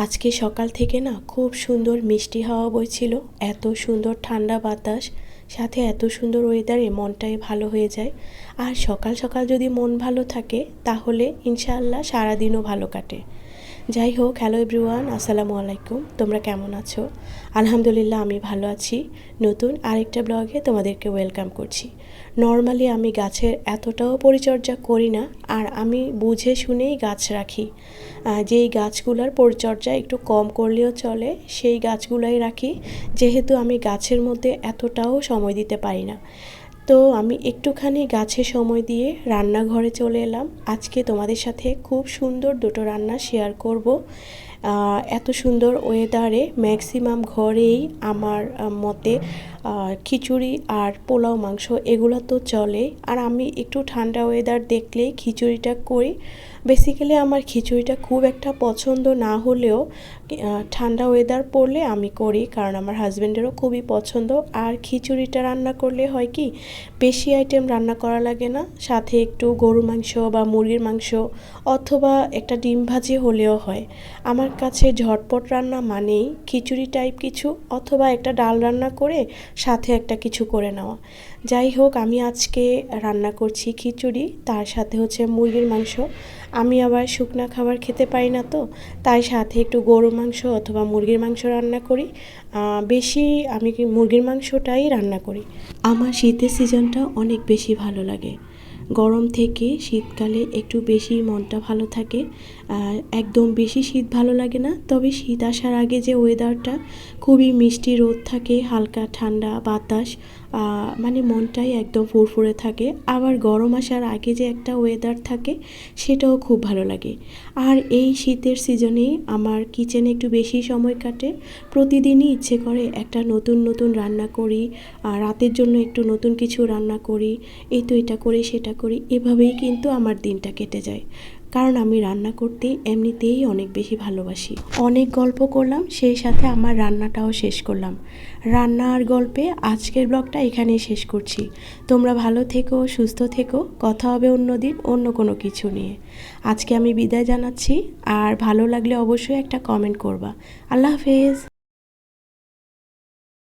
আজকে সকাল থেকে না খুব সুন্দর মিষ্টি হাওয়া বইছিল, এত সুন্দর ঠান্ডা বাতাস, সাথে এত সুন্দর ওয়েদারে মনটাই ভালো হয়ে যায়। আর সকাল সকাল যদি মন ভালো থাকে তাহলে ইনশাআল্লাহ সারাদিনও ভালো কাটে। যাই হোক, হ্যালো এভরিওয়ান, আসসালামু আলাইকুম। তোমরা কেমন আছো? আলহামদুলিল্লাহ আমি ভালো আছি। নতুন আরেকটা ব্লগে তোমাদেরকে ওয়েলকাম করছি। নর্মালি আমি গাছের এতটাও পরিচর্যা করি না, আর আমি বুঝে শুনেই গাছ রাখি। যেই গাছগুলোর পরিচর্যা একটু কম করলেও চলে সেই গাছগুলাই রাখি, যেহেতু আমি গাছের মধ্যে এতটাও সময় দিতে পারি না। তো আমি একটুখানি গাছে সময় দিয়ে রান্নাঘরে চলে এলাম। আজকে তোমাদের সাথে খুব সুন্দর দুটো রান্না শেয়ার করব। এত সুন্দর ওয়েদারে ম্যাক্সিমাম ঘরেই আমার মতে খিচুড়ি আর পোলাও মাংস এগুলো তো চলে, আর আমি একটু ঠান্ডা ওয়েদার দেখলেই খিচুড়িটা করি। বেসিক্যালি আমার খিচুড়িটা খুব একটা পছন্দ না হলেও ঠান্ডা ওয়েদার পড়লে আমি করি, কারণ আমার হাজব্যান্ডেরও খুবই পছন্দ। আর খিচুড়িটা রান্না করলে হয় কি, বেশি আইটেম রান্না করা লাগে না, সাথে একটু গরু মাংস বা মুরগির মাংস অথবা একটা ডিম ভাজি হলেও হয়। আমার কাছে ঝটপট রান্না মানেই খিচুড়ি টাইপ কিছু, অথবা একটা ডাল রান্না করে সাথে একটা কিছু করে নেওয়া। যাই হোক, আমি আজকে রান্না করছি খিচুড়ি, তার সাথে হচ্ছে মুরগির মাংস। আমি আবার শুকনা খাবার খেতে পারি না, তো তাই সাথে একটু গরু মাংস অথবা মুরগির মাংস রান্না করি। বেশি আমি মুরগির মাংসটাই রান্না করি। আমার শীতের সিজনটা অনেক বেশি ভালো লাগে। গরম থেকে শীতকালে একটু বেশি মনটা ভালো থাকে। একদম বেশি শীত ভালো লাগে না, তবে শীত আসার আগে যে ওয়েদারটা খুবই মিষ্টি রোদ থাকে, হালকা ঠান্ডা বাতাস, মানে মনটাই একদম ফুরফুরে থাকে। আবার গরম আসার আগে যে একটা ওয়েদার থাকে সেটাও খুব ভালো লাগে। আর এই শীতের সিজনেই আমার কিচেনে একটু বেশি সময় কাটে। প্রতিদিনই ইচ্ছে করে একটা নতুন নতুন রান্না করি, আর রাতের জন্য একটু নতুন কিছু রান্না করি, এই তো এটা করি সেটা করি, এভাবেই কিন্তু আমার দিনটা কেটে যায়। কারণ আমি রান্না করতে এমনিতেই অনেক বেশি ভালোবাসি। অনেক গল্প করলাম, সেই সাথে আমার রান্নাটাও শেষ করলাম। রান্না আর গল্পে আজকের ব্লগটা এখানেই শেষ করছি। তোমরা ভালো থেকো, সুস্থ থেকো। কথা হবে অন্যদিন অন্য কোনো কিছু নিয়ে। আজকে আমি বিদায় জানাচ্ছি, আর ভালো লাগলে অবশ্যই একটা কমেন্ট করবা। আল্লাহ হাফেজ।